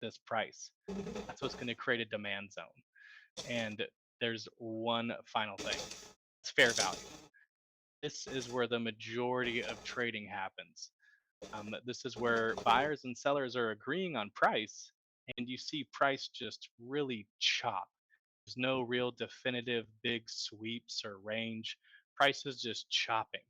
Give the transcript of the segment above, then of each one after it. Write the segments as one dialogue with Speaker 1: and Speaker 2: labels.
Speaker 1: this price. That's what's going to create a demand zone. And there's one final thing. It's fair value. This is where the majority of trading happens. This is where buyers and sellers are agreeing on price, and you see price just really chop. There's no real definitive big sweeps or range. Price is just chopping.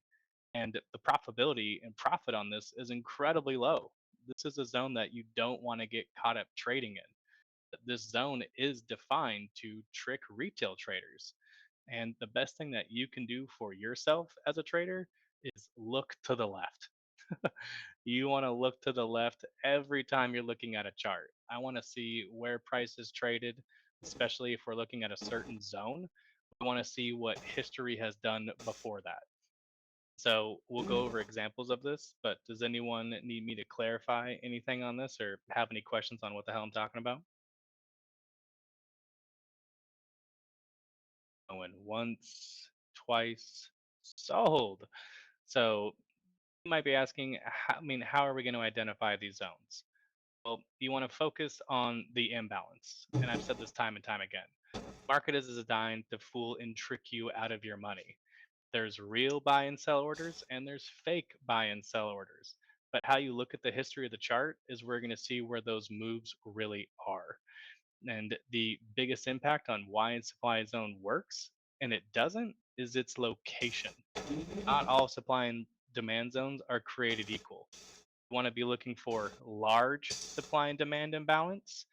Speaker 1: And the profitability and profit on this is incredibly low. This is a zone that you don't want to get caught up trading in. This zone is defined to trick retail traders. And the best thing that you can do for yourself as a trader is look to the left. You want to look to the left every time you're looking at a chart. I want to see where price is traded, especially if we're looking at a certain zone. We want to see what history has done before that. So we'll go over examples of this, but does anyone need me to clarify anything on this or have any questions on what the hell I'm talking about? Going once, twice, sold. So you might be asking, how are we going to identify these zones? Well, you want to focus on the imbalance. And I've said this time and time again. Market is designed to fool and trick you out of your money. There's real buy and sell orders and there's fake buy and sell orders. But how you look at the history of the chart is we're going to see where those moves really are. And the biggest impact on why a supply zone works and it doesn't is its location. Not all supply and demand zones are created equal. You want to be looking for large supply and demand imbalance,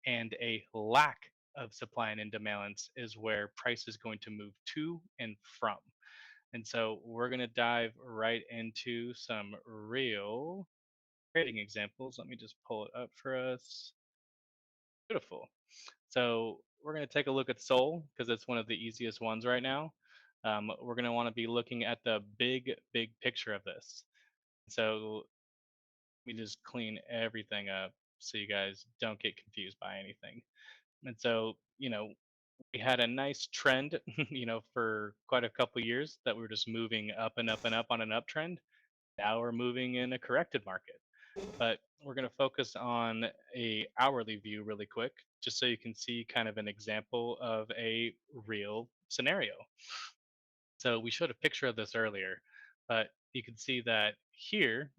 Speaker 1: and a lack of supply and demand imbalance is where price is going to move to and from. And so we're going to dive right into some real trading examples. Let me just pull it up for us. Beautiful. So we're going to take a look at Sol because it's one of the easiest ones right now. We're going to want to be looking at the big picture of this. So let me just clean everything up so you guys don't get confused by anything. And so, we had a nice trend, for quite a couple years that we were just moving up and up and up on an uptrend. Now we're moving in a corrected market. But we're going to focus on a hourly view really quick, just so you can see kind of an example of a real scenario. So we showed a picture of this earlier, but you can see that here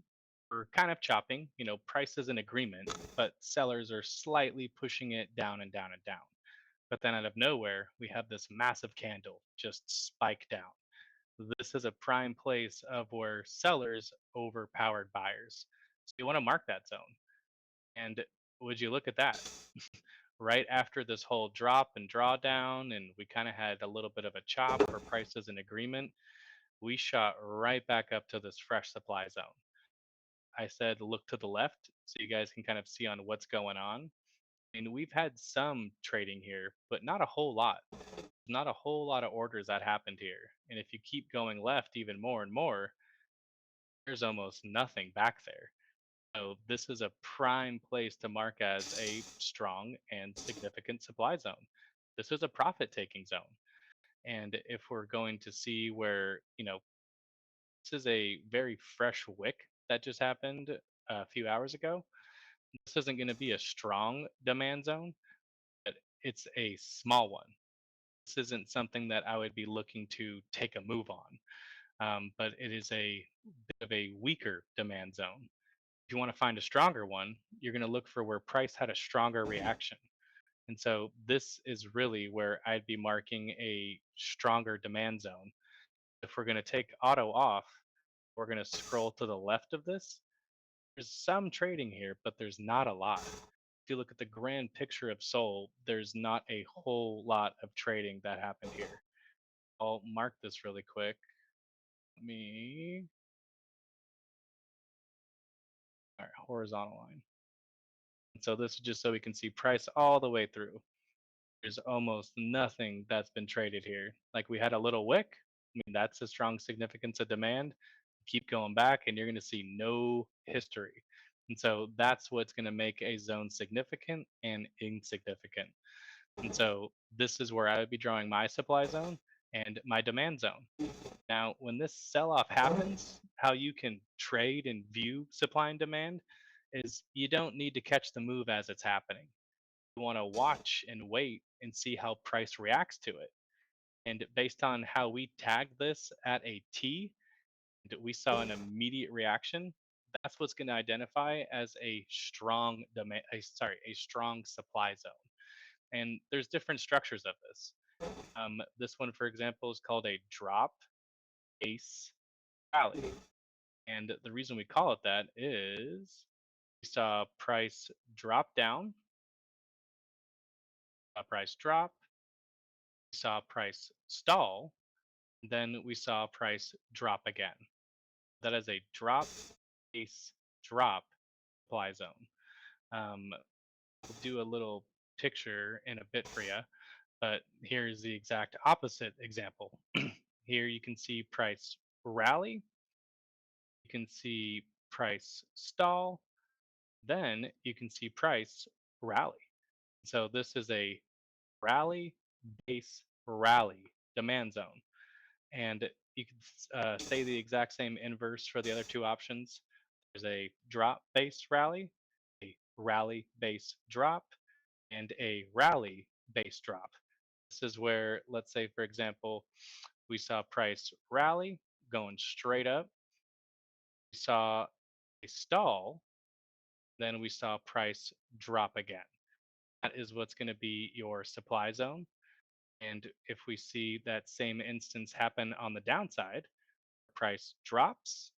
Speaker 1: we're kind of chopping, price is an agreement, but sellers are slightly pushing it down and down and down. But then out of nowhere, we have this massive candle just spike down. This is a prime place of where sellers overpowered buyers. So you want to mark that zone. And would you look at that? Right after this whole drop and drawdown, and we kind of had a little bit of a chop where price is an agreement, we shot right back up to this fresh supply zone. I said look to the left so you guys can kind of see on what's going on. And we've had some trading here, but not a whole lot. Not a whole lot of orders that happened here. And if you keep going left even more and more, there's almost nothing back there. So this is a prime place to mark as a strong and significant supply zone. This is a profit taking zone. And if we're going to see where, this is a very fresh wick that just happened a few hours ago. This isn't going to be a strong demand zone, but it's a small one. This isn't something that I would be looking to take a move on, but it is a bit of a weaker demand zone. If you want to find a stronger one, you're going to look for where price had a stronger reaction. And so this is really where I'd be marking a stronger demand zone. If we're going to take auto off, we're going to scroll to the left of this. There's some trading here, but there's not a lot. If you look at the grand picture of Sol, there's not a whole lot of trading that happened here. I'll mark this really quick. Let me, all right, horizontal line. And so this is just so we can see price all the way through. There's almost nothing that's been traded here. Like we had a little wick. I mean, that's a strong significance of demand. Keep going back, and you're going to see no history. And so that's what's going to make a zone significant and insignificant. And so this is where I would be drawing my supply zone and my demand zone. Now, when this sell off happens, how you can trade and view supply and demand is you don't need to catch the move as it's happening. You want to watch and wait and see how price reacts to it. And based on how we tagged this at a T, we saw an immediate reaction. That's what's going to identify as a strong demand, a strong supply zone. And there's different structures of this. This one, for example, is called a drop, ace, rally. And the reason we call it that is we saw price drop down, saw price drop, we saw price stall, then we saw price drop again. That is a drop, ace, drop supply zone. Um, we'll do a little picture in a bit for you, but here's the exact opposite example. Here you can see price rally, you can see price stall, then you can see price rally. So this is a rally, base, rally demand zone. And you can say the exact same inverse for the other two options. There's a drop base rally, a rally base drop, and a rally base drop. This is where, let's say, for example, we saw price rally going straight up. We saw a stall, then we saw price drop again. That is what's going to be your supply zone. And if we see that same instance happen on the downside, price drops,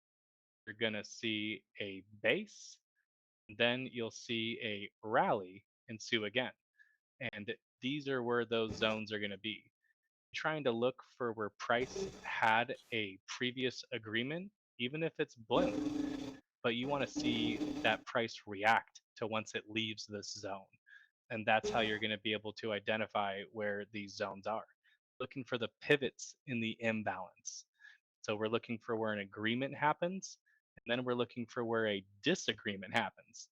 Speaker 1: you're going to see a base, then you'll see a rally ensue again. And these are where those zones are going to be. Trying to look for where price had a previous agreement, even if it's blink, but you want to see that price react to once it leaves this zone. And that's how you're going to be able to identify where these zones are. Looking for the pivots in the imbalance. So we're looking for where an agreement happens, and then we're looking for where a disagreement happens.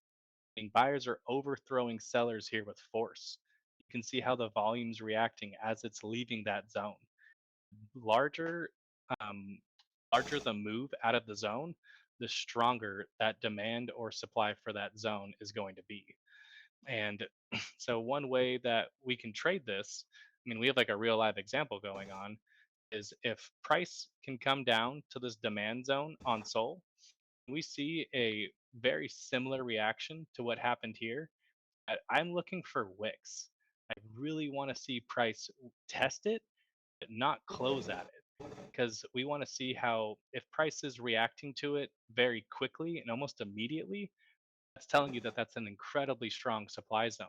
Speaker 1: And buyers are overthrowing sellers here with force. You can see how the volume's reacting as it's leaving that zone. Larger, um, larger the move out of the zone, the stronger that demand or supply for that zone is going to be. And so one way that we can trade this, I mean, we have like a real live example going on, is if price can come down to this demand zone on Sol, we see a very similar reaction to what happened here. I'm looking for wicks. I really want to see price test it, but not close at it. Because we want to see how, if price is reacting to it very quickly and almost immediately, that's telling you that that's an incredibly strong supply zone.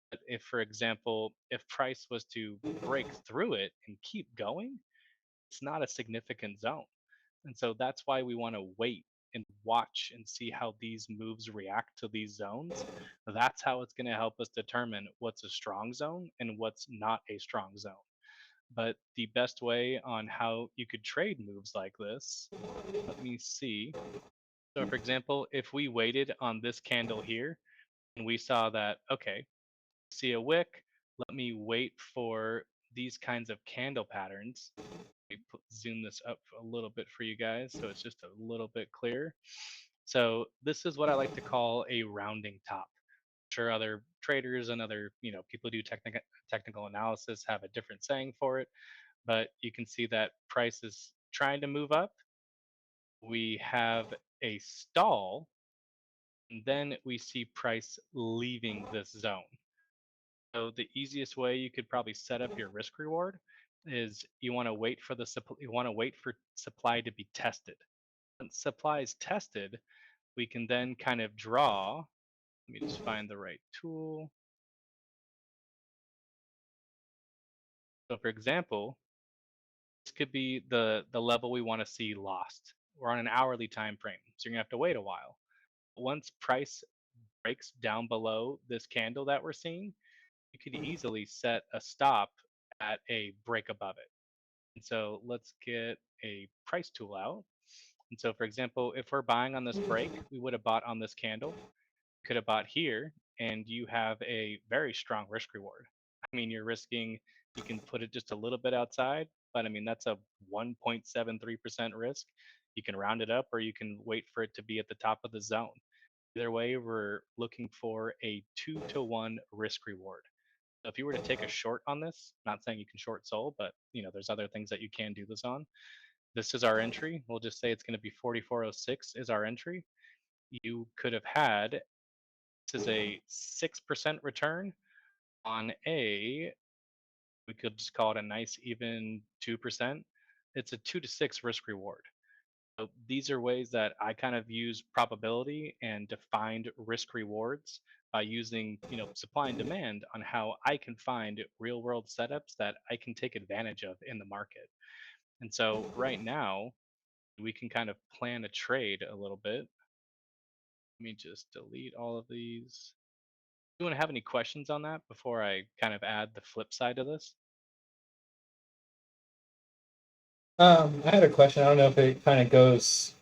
Speaker 1: But if, for example, if price was to break through it and keep going, it's not a significant zone. And so that's why we want to wait and watch and see how these moves react to these zones. That's how it's going to help us determine what's a strong zone and what's not a strong zone. But the best way on how you could trade moves like this, let me see. So, for example, if we waited on this candle here and we saw that, okay, see a wick, let me wait for these kinds of candle patterns. Let me zoom this up a little bit for you guys so it's just a little bit clearer. So this is what I like to call a rounding top. I'm sure other traders and other people who do technical analysis have a different saying for it, but you can see that price is trying to move up. We have a stall, and then we see price leaving this zone. So the easiest way you could probably set up your risk reward is you want to wait for you want to wait for supply to be tested. Once supply is tested, we can then kind of draw. Let me just find the right tool. So for example, this could be the level we want to see lost. We're on an hourly time frame, so you're gonna have to wait a while. Once price breaks down below this candle that we're seeing, you could easily set a stop at a break above it. And so let's get a price tool out. And so, for example, if we're buying on this break, we would have bought on this candle, could have bought here, and you have a very strong risk reward. I mean, you're risking, you can put it just a little bit outside, but I mean, that's a 1.73% risk. You can round it up or you can wait for it to be at the top of the zone. Either way, we're looking for a 2-to-1 risk reward. So if you were to take a short on this, not saying you can short Sol, but there's other things that you can do this on. This is our entry. We'll just say it's going to be 4406 is our entry. You could have had this is a 6% return on a we could just call it a nice even 2%. It's a 2 to 6 risk reward. So these are ways that I kind of use probability and defined risk rewards by using, supply and demand on how I can find real world setups that I can take advantage of in the market. And so right now, we can kind of plan a trade a little bit. Let me just delete all of these. Do you want to have any questions on that before I kind of add the flip side of this?
Speaker 2: I had a question. I don't know if it kind of goes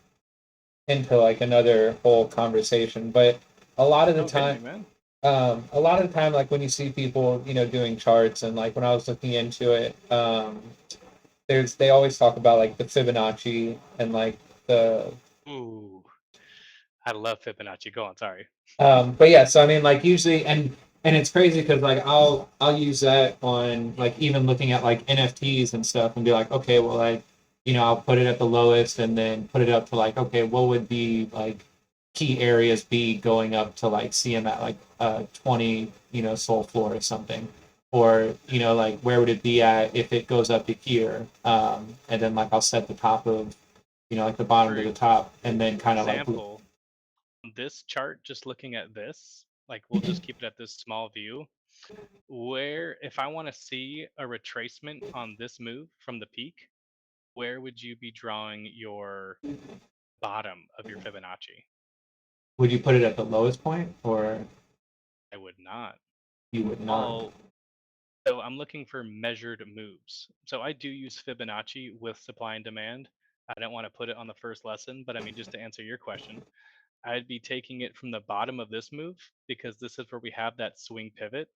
Speaker 2: into like another whole conversation, but a lot of the
Speaker 1: Oh, hit
Speaker 2: time,
Speaker 1: me, man.
Speaker 2: like when you see people, doing charts, and like when I was looking into it, they always talk about like the Fibonacci and like the
Speaker 1: Ooh, I love Fibonacci. Go on, sorry.
Speaker 2: but yeah, so I mean, like usually, and it's crazy because like I'll use that on like even looking at like NFTs and stuff, and be like, okay, well, like I'll put it at the lowest, and then put it up to like, okay, what would the like key areas be going up to like see them at like 20, soul floor or something, or like where would it be at if it goes up to here, and then like I'll set the top of like the bottom to
Speaker 1: For
Speaker 2: the top, and then kind of like
Speaker 1: example, this chart, just looking at this, like we'll just keep it at this small view, where if I want to see a retracement on this move from the peak, where would you be drawing your bottom of your Fibonacci?
Speaker 2: would you put it at the lowest point, or
Speaker 1: I would not.
Speaker 2: you would not?
Speaker 1: All So I'm looking for measured moves. So I do use Fibonacci with supply and demand. I don't want to put it on the first lesson, but I mean, just to answer your question, I'd be taking it from the bottom of this move because this is where we have that swing pivot.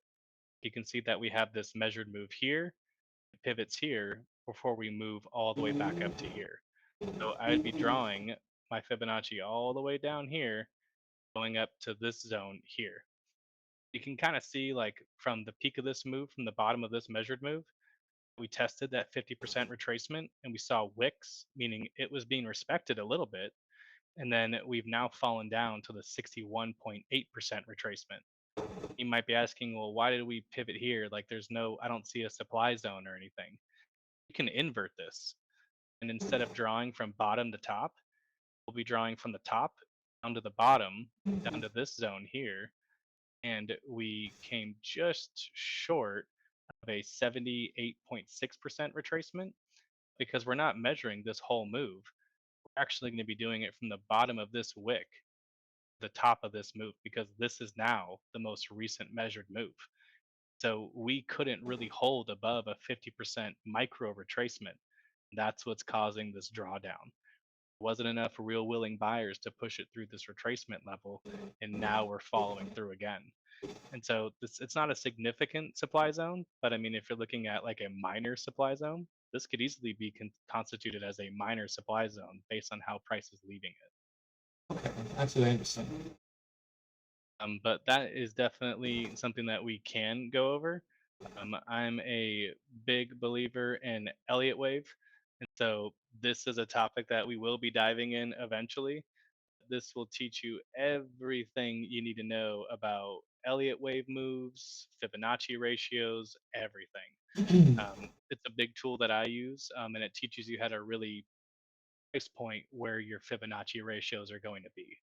Speaker 1: You can see that we have this measured move here, it pivots here before we move all the way back up to here. So I'd be drawing my Fibonacci all the way down here, going up to this zone here. You can kind of see like from the peak of this move, from the bottom of this measured move, we tested that 50% retracement and we saw wicks, meaning it was being respected a little bit. And then we've now fallen down to the 61.8% retracement. You might be asking, well, why did we pivot here? Like, I don't see a supply zone or anything. You can invert this. And instead of drawing from bottom to top, we'll be drawing from the top down to the bottom, down to this zone here. And we came just short of a 78.6% retracement because we're not measuring this whole move. We're actually going to be doing it from the bottom of this wick, the top of this move, because this is now the most recent measured move. So we couldn't really hold above a 50% micro retracement. That's what's causing this drawdown. Wasn't enough real willing buyers to push it through this retracement level, and now we're following through again. And so it's not a significant supply zone, but I mean, if you're looking at like a minor supply zone, this could easily be constituted as a minor supply zone based on how price is leaving it.
Speaker 2: Okay, that's really interesting.
Speaker 1: But that is definitely something that we can go over. I'm a big believer in Elliott wave, and so this is a topic that we will be diving in eventually. This will teach you everything you need to know about Elliott wave moves, Fibonacci ratios, everything. It's a big tool that I use, and it teaches you how to really price point where your Fibonacci ratios are going to be.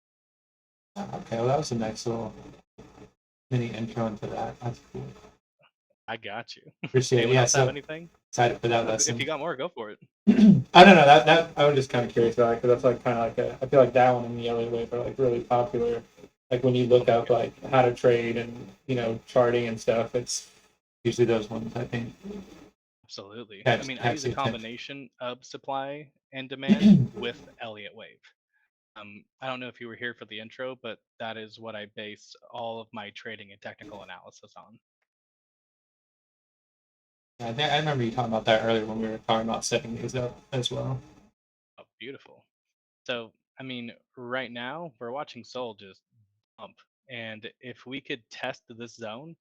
Speaker 2: Okay, well, that was a nice little mini intro into that. That's cool.
Speaker 1: I got you.
Speaker 2: Appreciate it.
Speaker 1: Anyone
Speaker 2: Yeah,
Speaker 1: else have
Speaker 2: so
Speaker 1: anything?
Speaker 2: excited for that
Speaker 1: If you
Speaker 2: lesson.
Speaker 1: got more, go for it.
Speaker 2: I don't know that I was just kind of curious about it because that's like kind of like I feel like that one and the other wave are like really popular. Like when you
Speaker 1: Oh
Speaker 2: look
Speaker 1: my
Speaker 2: up
Speaker 1: god,
Speaker 2: like how to trade and charting and stuff, it's usually those ones I think
Speaker 1: absolutely. I
Speaker 2: catch
Speaker 1: mean, I
Speaker 2: catch
Speaker 1: use a
Speaker 2: the attention.
Speaker 1: combination of supply and demand with Elliott wave. I don't know if you were here for the intro, but that is what I base all of my trading and technical analysis on.
Speaker 2: I remember you talking about that earlier when we were talking about setting these up as well.
Speaker 1: Oh, beautiful. So, I mean, right now we're watching Sol just pump. And if we could test this zone,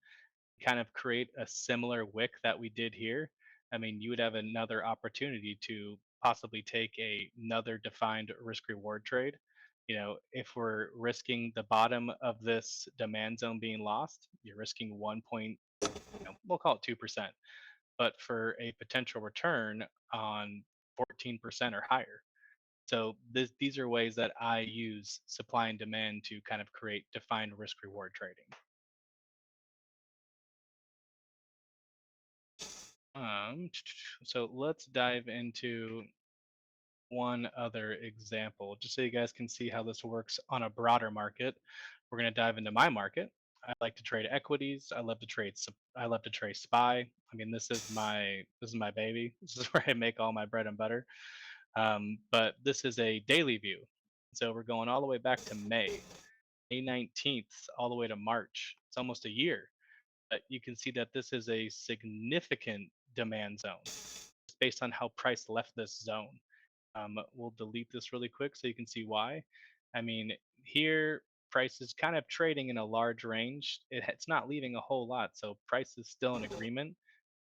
Speaker 1: kind of create a similar wick that we did here, I mean, you would have another opportunity to possibly take another defined risk reward trade. If we're risking the bottom of this demand zone being lost, you're risking we'll call it 2%, but for a potential return on 14% or higher. So these are ways that I use supply and demand to kind of create defined risk reward trading. Um, so let's dive into one other example, just so you guys can see how this works on a broader market. We're going to dive into my market. I like to trade equities. I love to trade SPY. I mean, this is my baby. This is where I make all my bread and butter. But this is a daily view. So we're going all the way back to May 19th, all the way to March. It's almost a year. But you can see that this is a significant demand zone, just based on how price left this zone. We'll delete this really quick so you can see why. I mean, here price is kind of trading in a large range. It's not leaving a whole lot, so price is still in agreement.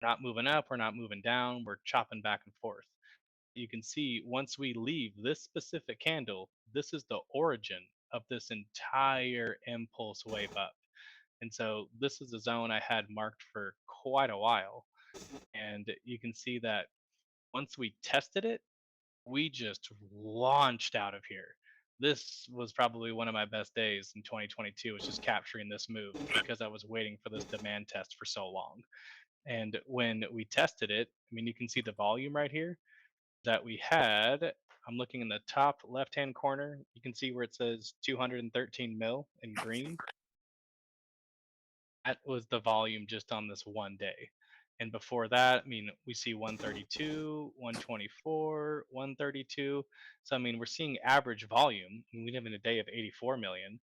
Speaker 1: Not moving up, we're not moving down. We're chopping back and forth. You can see once we leave this specific candle, this is the origin of this entire impulse wave up. And so this is a zone I had marked for quite a while. And you can see that once we tested it, we just launched out of here. This was probably one of my best days in 2022, was just capturing this move because I was waiting for this demand test for so long. And when we tested it, I mean, you can see the volume right here that we had. I'm looking in the top left hand corner. You can see where it says 213 mil in green. That was the volume just on this one day. And before that, I mean, we see 132, 124, 132. So, I mean, we're seeing average volume. We live in a day of 84 million.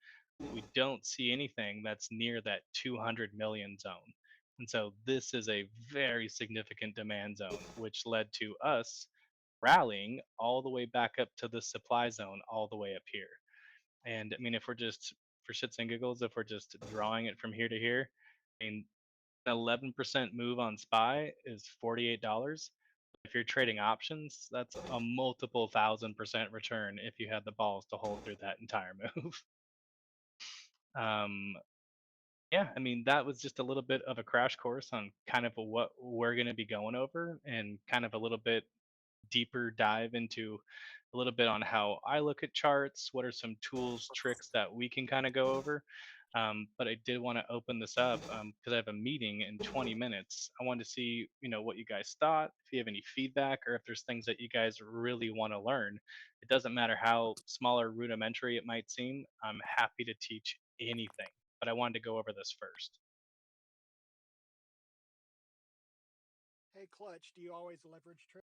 Speaker 1: We don't see anything that's near that 200 million zone. And so, this is a very significant demand zone, which led to us rallying all the way back up to the supply zone, all the way up here. And I mean, if we're just for shits and giggles, if we're just drawing it from here to here, I mean, 11% move on SPY is $48. If you're trading options, that's a multiple 1,000% return if you had the balls to hold through that entire move. um, yeah, I mean, that was just a little bit of a crash course on kind of what we're going to be going over, and kind of a little bit deeper dive into a little bit on how I look at charts, what are some tools, tricks that we can kind of go over. But I did want to open this up because I have a meeting in 20 minutes. I wanted to see, what you guys thought, if you have any feedback, or if there's things that you guys really want to learn. It doesn't matter how small or rudimentary it might seem. I'm happy to teach anything, but I wanted to go over this first.
Speaker 3: Hey, Clutch, do you always leverage trade?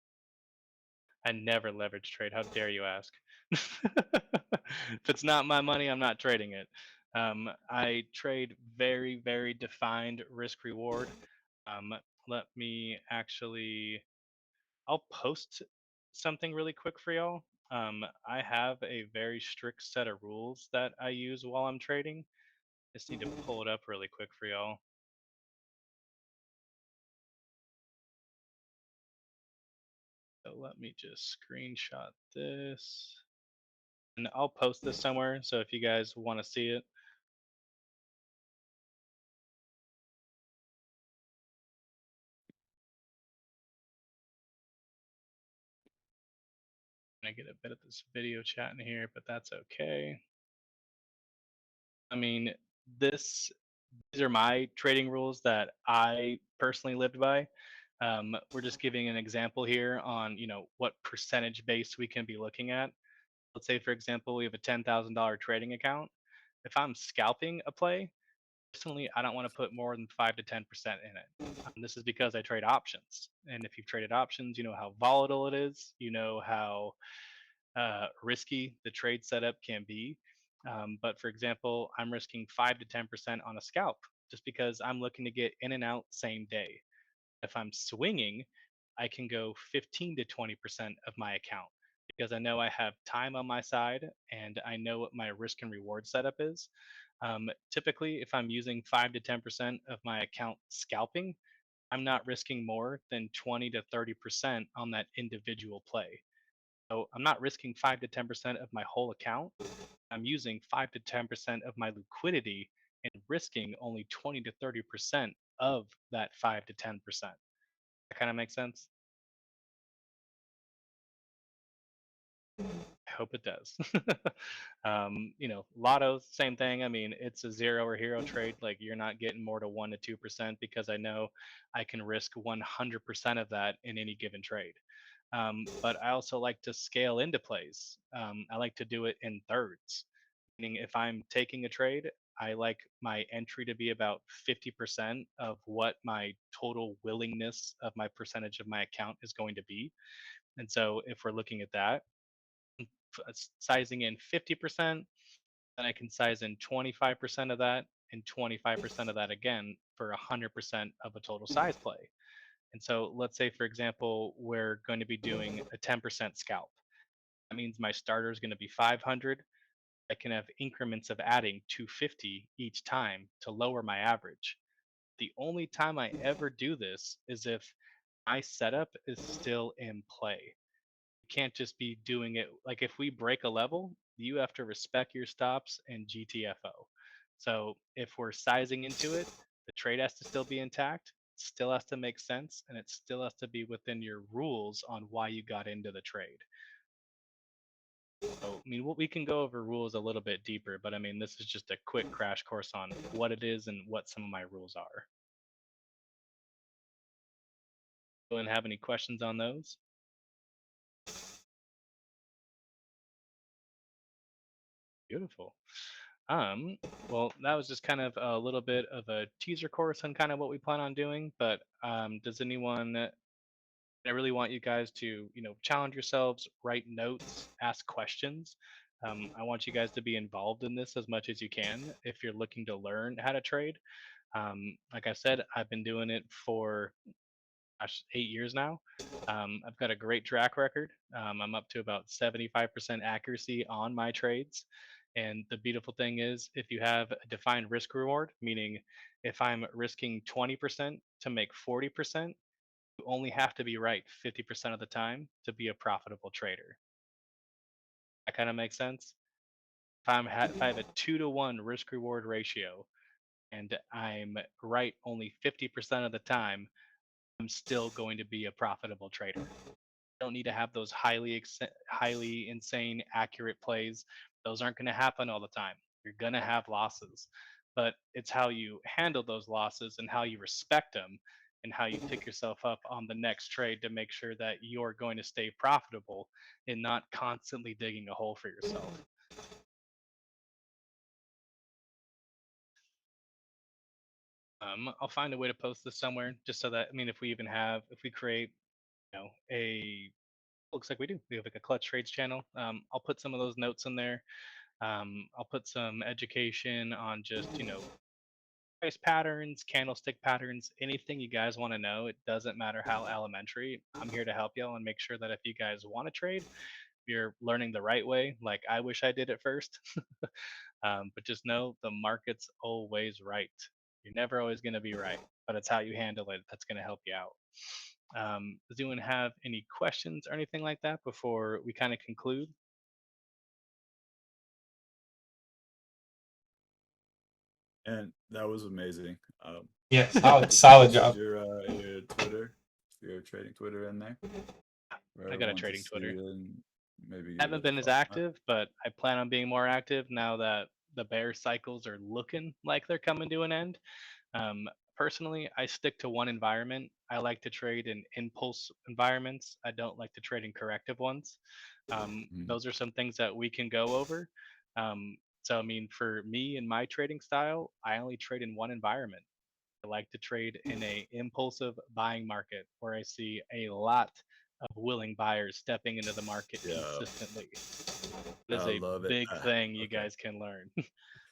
Speaker 1: I never leverage trade. How dare you ask? If it's not my money, I'm not trading it. I trade very, very defined risk reward. Um, let me actually, I'll post something really quick for y'all. I have a very strict set of rules that I use while I'm trading. Just need to pull it up really quick for y'all. So let me just screenshot this. And I'll post this somewhere. So if you guys want to see it, I get a bit of this video chat in here, but that's okay. I mean, this these are my trading rules that I personally lived by. We're just giving an example here on what percentage base we can be looking at. Let's say, for example, we have a $10,000 trading account. If I'm scalping a play, personally, I don't want to put more than 5 to 10% in it. This is because I trade options, and if you've traded options, you know how volatile it is. You know how risky the trade setup can be. But for example, I'm risking 5 to 10% on a scalp just because I'm looking to get in and out same day. If I'm swinging, I can go 15 to 20% of my account because I know I have time on my side and I know what my risk and reward setup is. Typically, if I'm using 5 to 10% of my account scalping, I'm not risking more than 20 to 30% on that individual play. So I'm not risking 5 to 10% of my whole account. I'm using 5 to 10% of my liquidity and risking only 20 to 30% of that 5 to 10%. That kind of makes sense. I hope it does. Lottos, same thing. I mean, it's a zero or hero trade. Like you're not getting more to 1 to 2% because I know I can risk 100% of that in any given trade. But I also like to scale into plays. I like to do it in thirds. Meaning, if I'm taking a trade, I like my entry to be about 50% of what my total willingness of my percentage of my account is going to be. And so, if we're looking at that, sizing in 50%, then I can size in 25% of that and 25% of that again for 100% of a total size play. And so let's say, for example, we're going to be doing a 10% scalp. That means my starter is going to be 500. I can have increments of adding 250 each time to lower my average. The only time I ever do this is if my setup is still in play. Can't just be doing it like if we break a level, you have to respect your stops and GTFO. So if we're sizing into it, the trade has to still be intact, still has to make sense, and it still has to be within your rules on why you got into the trade. So, I mean, we can go over rules a little bit deeper, but I mean, this is just a quick crash course on what it is and what some of my rules are. Anyone have any questions on those? Beautiful. Well, that was just kind of a little bit of a teaser course on kind of what we plan on doing. But does anyone? I really want you guys to, challenge yourselves, write notes, ask questions. I want you guys to be involved in this as much as you can if you're looking to learn how to trade. Like I said, I've been doing it for 8 years now. I've got a great track record. I'm up to about 75% accuracy on my trades. And the beautiful thing is, if you have a defined risk reward, meaning if I'm risking 20% to make 40%, you only have to be right 50% of the time to be a profitable trader. That kind of makes sense. If I have a 2 to 1 risk reward ratio and I'm right only 50% of the time, I'm still going to be a profitable trader. Don't need to have those highly insane accurate plays. Those aren't going to happen all the time. You're going to have losses, but it's how you handle those losses and how you respect them and how you pick yourself up on the next trade to make sure that you're going to stay profitable and not constantly digging a hole for yourself. I'll find a way to post this somewhere just so that, I mean, if we create, a looks like we do. We have like a Klutch Trades channel. I'll put some of those notes in there. I'll put some education on just, price patterns, candlestick patterns, anything you guys want to know. It doesn't matter how elementary. I'm here to help y'all and make sure that if you guys want to trade, you're learning the right way. Like I wish I did it first. But just know the market's always right. You're never always going to be right, but it's how you handle it that's going to help you out. Does anyone have any questions or anything like that before we kind of conclude?
Speaker 4: And that was amazing.
Speaker 2: Yeah,
Speaker 4: You
Speaker 2: solid
Speaker 4: posted
Speaker 2: job.
Speaker 4: your Twitter, your trading Twitter in there for
Speaker 1: I got a
Speaker 4: everyone to
Speaker 1: trading
Speaker 4: see
Speaker 1: Twitter.
Speaker 4: and maybe
Speaker 1: I
Speaker 4: give
Speaker 1: haven't
Speaker 4: it a
Speaker 1: been as
Speaker 4: follow.
Speaker 1: active, but I plan on being more active now that the bear cycles are looking like they're coming to an end. Um, Personally, I stick to one environment. I like to trade in impulse environments. I don't like to trade in corrective ones.
Speaker 4: Mhm.
Speaker 1: Those are some things that we can go over. So, I mean, for me and my trading style, I only trade in one environment. I like to trade in a impulsive buying market where I see a lot of willing buyers stepping into the market
Speaker 4: Yeah,
Speaker 1: consistently. It is
Speaker 4: I
Speaker 1: a
Speaker 4: love it.
Speaker 1: big thing you
Speaker 4: Okay.
Speaker 1: guys can learn.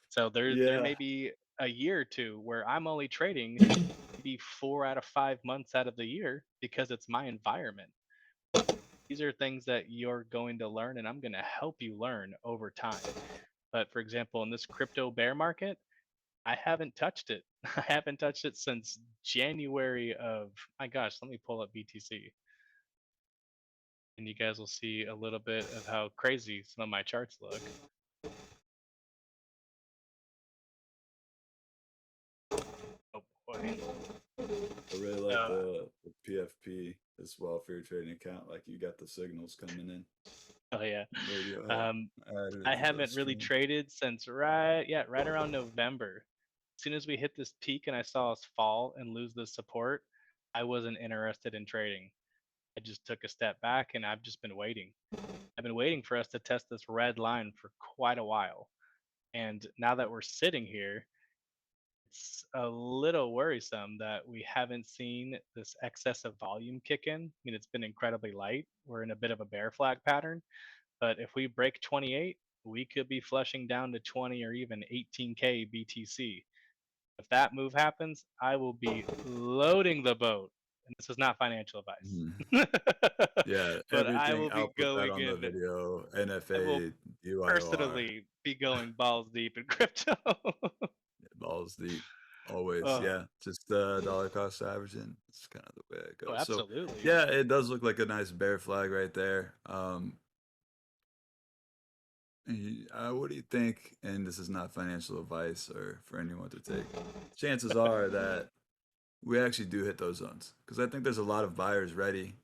Speaker 1: So there
Speaker 4: Yeah.
Speaker 1: may be a year or two where I'm only trading maybe 4 out of 5 months out of the year because it's my environment. These are things that you're going to learn and I'm going to help you learn over time. But for example, in this crypto bear market, I haven't touched it. I haven't touched it since January of, my gosh, let me pull up BTC. And you guys will see a little bit of how crazy some of my charts look. Oh boy.
Speaker 4: I really like
Speaker 1: Uh,
Speaker 4: the PFP as well for your trading account. Like you got the signals coming in.
Speaker 1: oh yeah.
Speaker 4: Radiohead
Speaker 1: Um,
Speaker 4: added
Speaker 1: I
Speaker 4: it to the
Speaker 1: haven't really
Speaker 4: stream.
Speaker 1: traded since right around November. As soon as we hit this peak and I saw us fall and lose the support, I wasn't interested in trading. I just took a step back and I've just been waiting. I've been waiting for us to test this red line for quite a while. And now that we're sitting here, it's a little worrisome that we haven't seen this excessive volume kick in. I mean, it's been incredibly light. We're in a bit of a bear flag pattern. But if we break 28, we could be flushing down to 20 or even 18K BTC. If that move happens, I will be loading the boat. And this is not financial
Speaker 4: Mhm.
Speaker 1: advice.
Speaker 4: Yeah,
Speaker 1: But I
Speaker 4: everything.
Speaker 1: will be
Speaker 4: I'll put that
Speaker 1: going
Speaker 4: on the
Speaker 1: in,
Speaker 4: video.
Speaker 1: I will
Speaker 4: NFA, DYOR,
Speaker 1: personally be going balls deep in crypto.
Speaker 4: balls deep. Always,
Speaker 1: Oh,
Speaker 4: yeah. Just dollar cost averaging. It's kind of the way it
Speaker 1: oh,
Speaker 4: goes. So
Speaker 1: absolutely.
Speaker 4: yeah, it does look like a nice bear flag right there. What do you think? And this is not financial advice or for anyone to take. Chances are that we actually do hit those zones because I think there's a lot of buyers ready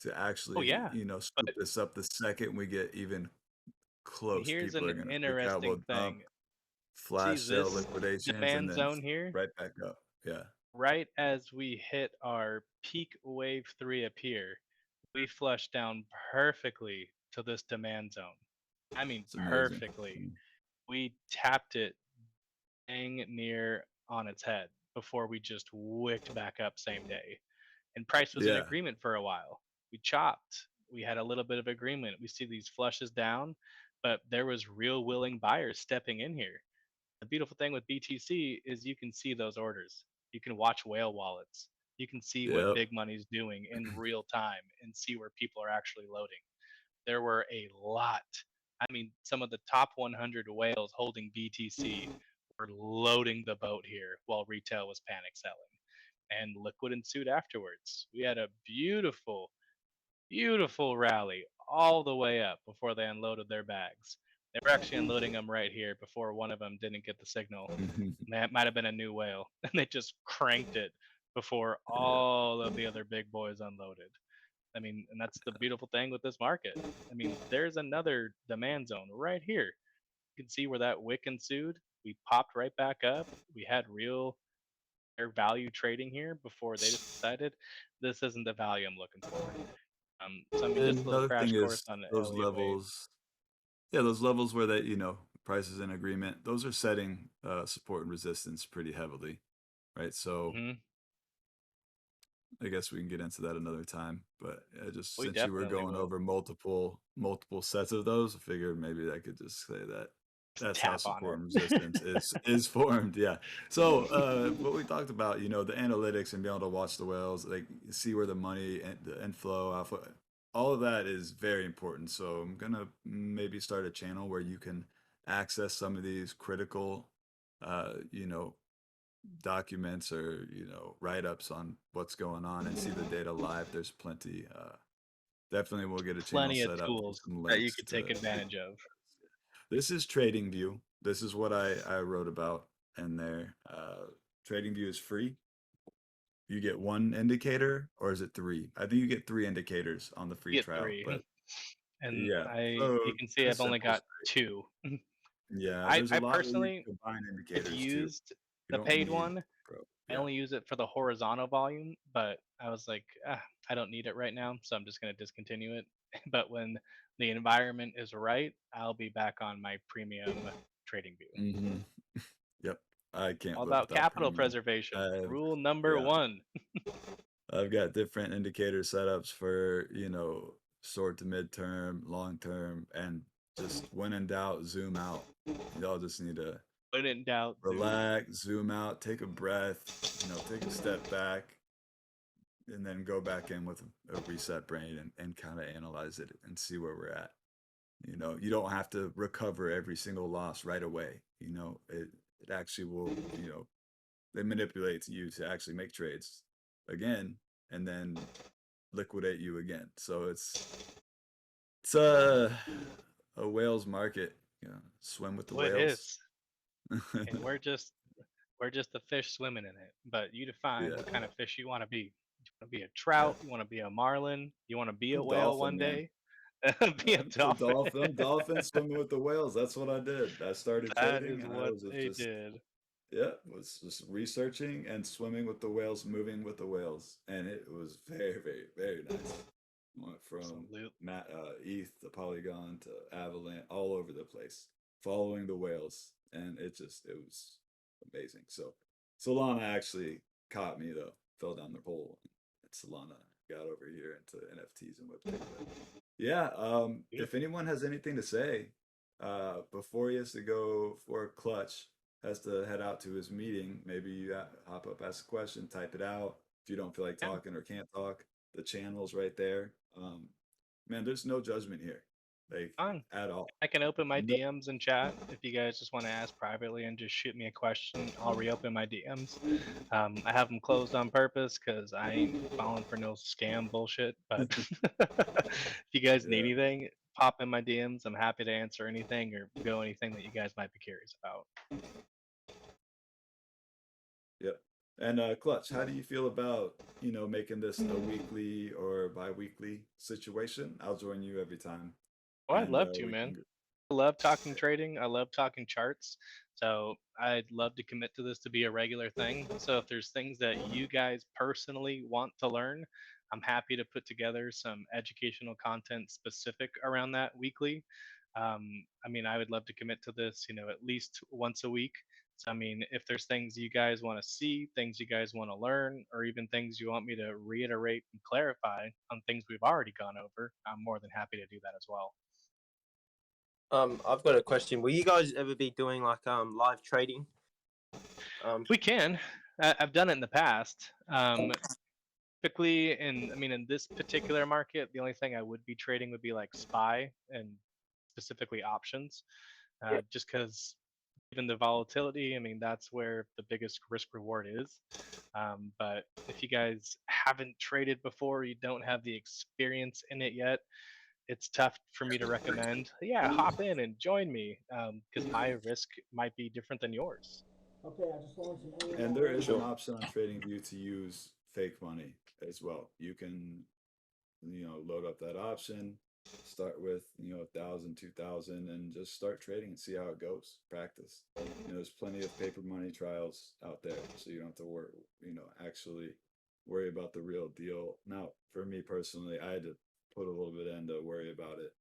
Speaker 4: to
Speaker 1: Oh,
Speaker 4: actually,
Speaker 1: yeah. But
Speaker 4: scoop this up the second we get even close.
Speaker 1: here's
Speaker 4: People are
Speaker 1: an
Speaker 4: gonna freak out.
Speaker 1: interesting
Speaker 4: We'll dump,
Speaker 1: thing. See
Speaker 4: flash sale
Speaker 1: this
Speaker 4: liquidations, and
Speaker 1: demand
Speaker 4: then
Speaker 1: zone here?
Speaker 4: right back up. Yeah,
Speaker 1: Right as we hit our peak wave 3 up here, we flushed down perfectly to this demand zone. I mean,
Speaker 4: it's amazing.
Speaker 1: perfectly. We tapped it dang near on its head before we just wicked back up same day. And price was in
Speaker 4: Yeah,
Speaker 1: agreement for a while. We chopped. We had a little bit of agreement. We see these flushes down, but there was real willing buyers stepping in here. The beautiful thing with BTC is you can see those orders. You can watch whale wallets. You can see what
Speaker 4: yep,
Speaker 1: big money's doing in real time and see where people are actually loading. There were a lot. I mean, some of the top 100 whales holding BTC were loading the boat here while retail was panic selling. And liquid ensued afterwards. We had a beautiful rally all the way up before they unloaded their bags. They were actually unloading them right here before one of them didn't get the signal. That might have been a new whale, and they just cranked it before
Speaker 4: yeah.
Speaker 1: all of the other big boys unloaded. I mean, and that's the beautiful thing with this market. I mean, there's another demand zone right here. You can see where that wick ensued. We popped right back up. We had real fair value trading here before they just decided this isn't the value I'm looking for. So I mean, just
Speaker 4: And
Speaker 1: a little
Speaker 4: another
Speaker 1: crash
Speaker 4: thing
Speaker 1: course
Speaker 4: is
Speaker 1: on the
Speaker 4: those
Speaker 1: Elliott wave.
Speaker 4: levels. Yeah, those levels where that price is in agreement. Those are setting support and resistance pretty heavily, right? So
Speaker 1: Hmm.
Speaker 4: I guess we can get into that another time. But just
Speaker 1: We
Speaker 4: since you were
Speaker 1: definitely
Speaker 4: going
Speaker 1: will.
Speaker 4: over multiple sets of those, I figured maybe I could just say that
Speaker 1: Just
Speaker 4: that's how
Speaker 1: tap on
Speaker 4: support and
Speaker 1: it.
Speaker 4: resistance is formed. Yeah. So what we talked about, the analytics and being able to watch the whales, like see where the money and the inflow, alpha, all of that is very important. So I'm gonna maybe start a channel where you can access some of these critical, uh, you know, documents or write-ups on what's going on and see the data live. There's plenty. Definitely we'll get a channel
Speaker 1: Plenty of
Speaker 4: set up with
Speaker 1: tools
Speaker 4: some
Speaker 1: that you
Speaker 4: links
Speaker 1: could take
Speaker 4: to
Speaker 1: advantage of.
Speaker 4: this is Trading View. This is what I wrote about in there. Trading View is free. You get one indicator, or is it three? I think you get three indicators on the free
Speaker 1: Get
Speaker 4: trial.
Speaker 1: three,
Speaker 4: But
Speaker 1: and
Speaker 4: yeah,
Speaker 1: you
Speaker 4: so
Speaker 1: can see
Speaker 4: it's
Speaker 1: I've only
Speaker 4: simple.
Speaker 1: got two.
Speaker 4: Yeah,
Speaker 1: I
Speaker 4: there's a
Speaker 1: I
Speaker 4: lot where you
Speaker 1: personally
Speaker 4: combine
Speaker 1: have
Speaker 4: indicators too.
Speaker 1: used
Speaker 4: You
Speaker 1: the
Speaker 4: don't
Speaker 1: paid
Speaker 4: need
Speaker 1: one.
Speaker 4: pro.
Speaker 1: I
Speaker 4: Yeah.
Speaker 1: only use it for the horizontal volume, but I was like, I don't need it right now, so I'm just going to discontinue it. But when the environment is right, I'll be back on my premium trading view.
Speaker 4: hmm Yep. I can't
Speaker 1: All
Speaker 4: live
Speaker 1: about
Speaker 4: without
Speaker 1: capital
Speaker 4: premium.
Speaker 1: preservation.
Speaker 4: I've
Speaker 1: Rule number
Speaker 4: yeah.
Speaker 1: one.
Speaker 4: I've got different indicator setups for, short to midterm, long term, and just when in doubt, zoom out. Y'all just need to
Speaker 1: When in doubt, zoom out.
Speaker 4: relax, zoom out, take a breath, take a step back, and then go back in with a reset brain and kind of analyze it and see where we're at. You know, you don't have to recover every single loss right away. You know, it actually will, you know, they manipulate you to actually make trades again and then liquidate you again. So it's a whales market. You know, swim with the
Speaker 1: Oh, it
Speaker 4: whales.
Speaker 1: is, and we're just the fish swimming in it. But you define
Speaker 4: Yeah,
Speaker 1: what kind of fish you want to be. You want to be a
Speaker 4: yeah.
Speaker 1: trout? You want to be a marlin? You want to be a
Speaker 4: I'm
Speaker 1: whale
Speaker 4: dolphin
Speaker 1: one
Speaker 4: man.
Speaker 1: day? Be a
Speaker 4: The
Speaker 1: dolphin.
Speaker 4: dolphin, I'm dolphin swimming with the whales. That's what I did. I started
Speaker 1: That
Speaker 4: trading
Speaker 1: is
Speaker 4: and I
Speaker 1: what
Speaker 4: was
Speaker 1: they
Speaker 4: just
Speaker 1: did.
Speaker 4: yeah, was just researching and swimming with the whales, moving with the whales, and it was very, very, very nice. Went from
Speaker 1: Absolute.
Speaker 4: ETH to Polygon to Avalanche, all over the place, following the whales, and it was amazing. So Solana actually caught me though, fell down the pole, and Solana got over here into NFTs and Web3. But yeah, if
Speaker 1: Beautiful.
Speaker 4: anyone has anything to say, before he has to go for Klutch, has to head out to his meeting, maybe you hop up, ask a question, type it out. If you don't feel like
Speaker 1: Yeah,
Speaker 4: talking or can't talk, the channel's right there. Man, there's no judgment here, like
Speaker 1: fun.
Speaker 4: at all.
Speaker 1: I can open my
Speaker 4: No,
Speaker 1: DMs and chat if you guys just want to ask privately and just shoot me a question. I'll reopen my DMs. I have them closed on purpose because I ain't falling for no scam bullshit. But if you guys need
Speaker 4: yeah,
Speaker 1: anything, pop in my DMs. I'm happy to answer anything or go anything that you guys might be curious about.
Speaker 4: yeah. And Clutch, how do you feel about making this a weekly or bi-weekly situation? I'll join you every time,
Speaker 1: Oh, I'd
Speaker 4: and
Speaker 1: love to,
Speaker 4: we
Speaker 1: man.
Speaker 4: can.
Speaker 1: I love talking trading. I love talking charts. So I'd love to commit to this to be a regular thing. So if there's things that you guys personally want to learn, I'm happy to put together some educational content specific around that weekly. I mean, I would love to commit to this, at least once a week. So, I mean, if there's things you guys want to see, things you guys want to learn, or even things you want me to reiterate and clarify on things we've already gone over, I'm more than happy to do that as well.
Speaker 5: I've got a question. Will you guys ever be doing like live trading?
Speaker 1: We can. I've done it in the past. Typically, in this particular market, the only thing I would be trading would be like SPY and specifically options,
Speaker 5: Yeah.
Speaker 1: just because given the volatility, that's where the biggest risk reward is. But if you guys haven't traded before, you don't have the experience in it yet, it's tough for me to recommend. Yeah, hop in and join me because my risk might be different than yours.
Speaker 4: And there is an
Speaker 5: Sure.
Speaker 4: option on TradingView to use fake money as well. You can, load up that option, start with, 1,000, 2,000, and just start trading and see how it goes. Practice. There's plenty of paper money trials out there, so you don't have to worry, actually worry about the real deal. Now, for me personally, I had to put a little bit in to worry about it,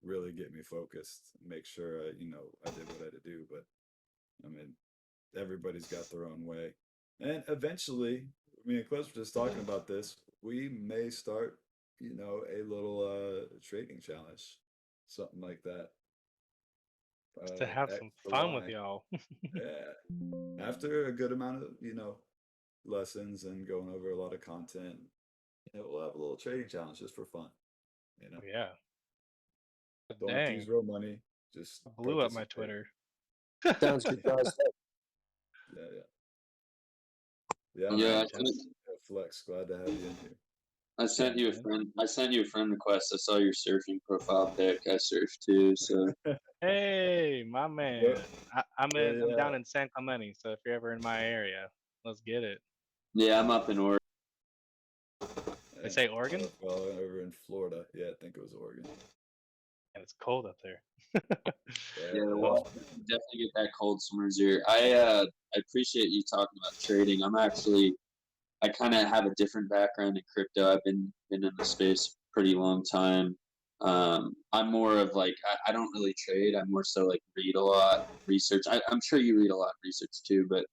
Speaker 4: really get me focused, make sure I did what I had to do. But I mean, everybody's got their own way. And eventually, me and Cliff were just talking about this. We may start, a little trading challenge, something like that.
Speaker 1: Just to have
Speaker 4: X
Speaker 1: some
Speaker 4: for
Speaker 1: fun with
Speaker 4: Y.
Speaker 1: y'all.
Speaker 4: Yeah. After a good amount of, lessons and going over a lot of content, we'll have a little trading challenge just for fun. You know,
Speaker 1: Yeah.
Speaker 4: don't have to
Speaker 1: Dang.
Speaker 4: use real money, just
Speaker 1: I blew up my
Speaker 4: participate.
Speaker 1: Twitter.
Speaker 5: Sounds good, guys.
Speaker 4: Yeah, yeah. Yeah,
Speaker 1: All
Speaker 6: Yeah,
Speaker 1: right,
Speaker 4: man.
Speaker 1: gents.
Speaker 4: Yeah, Flex, glad to have you in here.
Speaker 6: I
Speaker 1: Yeah,
Speaker 6: sent you a
Speaker 1: man.
Speaker 6: friend. I sent you a friend request. I saw your surfing profile pic. I surf too, so
Speaker 1: Hey, my man.
Speaker 4: Where, where
Speaker 1: I'm
Speaker 4: you
Speaker 1: down
Speaker 4: at?
Speaker 1: in San Clemente, so if you're ever in my area, let's get it.
Speaker 6: yeah, I'm up in Oregon.
Speaker 1: They
Speaker 4: Yeah,
Speaker 1: say Oregon,
Speaker 4: well, over in Florida. Yeah, I think it was Oregon.
Speaker 1: and it's cold up there.
Speaker 6: Yeah,
Speaker 4: Yeah,
Speaker 1: Um,
Speaker 6: well, definitely get that cold summers here. I appreciate you talking about trading. I kind of have a different background in crypto. I've been in the space a pretty long time. I'm more of like I don't really trade. I'm more so like read a lot, research. I'm sure you read a lot of research too, but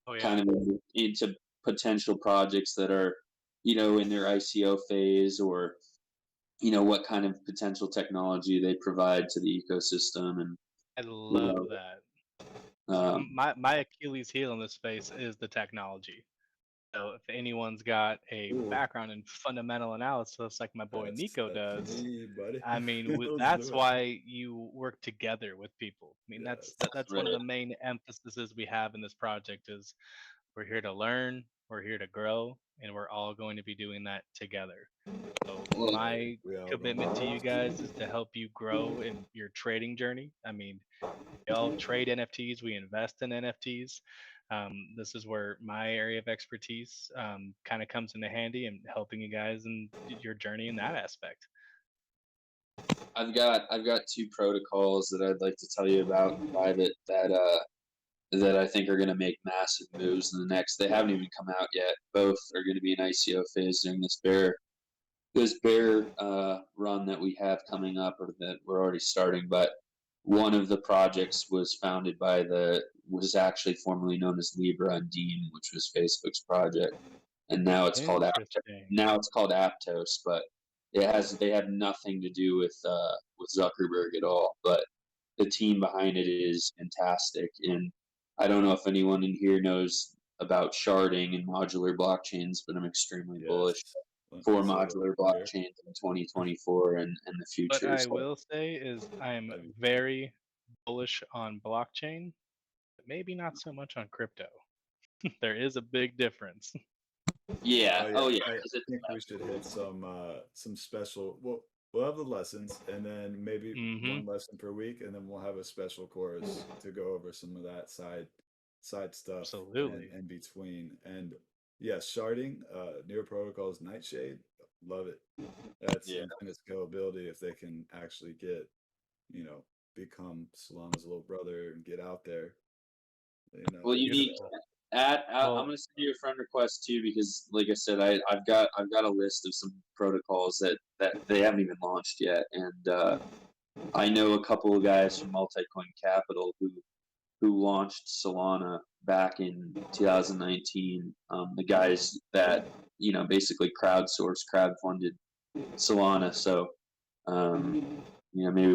Speaker 1: oh yeah,
Speaker 6: kind of into potential projects that are, in their ICO phase or, what kind of potential technology they provide to the ecosystem and,
Speaker 1: I
Speaker 6: you
Speaker 1: love
Speaker 6: know,
Speaker 1: that.
Speaker 6: um,
Speaker 1: My Achilles heel in this space is the technology. So if anyone's got a
Speaker 4: Ooh,
Speaker 1: background in fundamental analysis, like my boy Nico
Speaker 4: that's
Speaker 1: does,
Speaker 4: me, buddy.
Speaker 1: I mean,
Speaker 4: Let's
Speaker 1: that's
Speaker 4: do it.
Speaker 1: why you work together with people. I mean,
Speaker 4: Yes.
Speaker 1: that's one of
Speaker 6: Right.
Speaker 1: the main emphases we have in this project is we're here to learn, we're here to grow, and we're all going to be doing that together. So
Speaker 6: Well,
Speaker 1: my
Speaker 4: We all gonna
Speaker 1: commitment to
Speaker 4: learn
Speaker 1: you guys is to help you grow in your trading journey. I mean, we all trade NFTs, we invest in NFTs. This is where my area of expertise kind of comes into handy and helping you guys in your journey in that aspect.
Speaker 6: I've got two protocols that I'd like to tell you about in private that I think are going to make massive moves in the next. They haven't even come out yet. Both are going to be in ICO phase during this bear run that we have coming up, or that we're already starting. But one of the projects was actually formerly known as Libra and Dean, which was Facebook's project, and
Speaker 1: Interesting.
Speaker 6: now it's called Aptos. But they have nothing to do with Zuckerberg at all. But the team behind it is fantastic, and I don't know if anyone in here knows about sharding and modular blockchains, but I'm extremely bullish
Speaker 4: yes.
Speaker 6: for
Speaker 4: Let's
Speaker 6: modular
Speaker 4: hear.
Speaker 6: blockchains in 2024 and the
Speaker 1: What
Speaker 6: future.
Speaker 1: I
Speaker 6: So
Speaker 1: will say is I am
Speaker 4: That'd be
Speaker 1: very bullish on blockchain, but maybe not so much on crypto. There is a big difference.
Speaker 6: yeah,
Speaker 4: Oh yeah,
Speaker 6: oh yeah,
Speaker 4: I
Speaker 6: 'cause it's
Speaker 4: think we should hit some special. Well, we'll have the lessons, and then maybe
Speaker 1: Hmm.
Speaker 4: one lesson per week, and then we'll have a special course to go over some of that side stuff
Speaker 1: Absolutely.
Speaker 4: and between. And yeah, sharding, newer protocols, Nightshade, love it. That's
Speaker 6: yeah.
Speaker 4: infinite scalability if they can actually get, you know, become Solana's little brother and get out there.
Speaker 6: Well,
Speaker 4: They
Speaker 6: you
Speaker 4: can
Speaker 6: need
Speaker 4: sell.
Speaker 6: I'm
Speaker 1: Well,
Speaker 6: gonna send you a friend request too, because like I said, I've got a list of some protocols that they haven't even launched yet, and I know a couple of guys from Multicoin Capital who launched Solana back in 2019. The guys that basically crowdfunded Solana. So maybe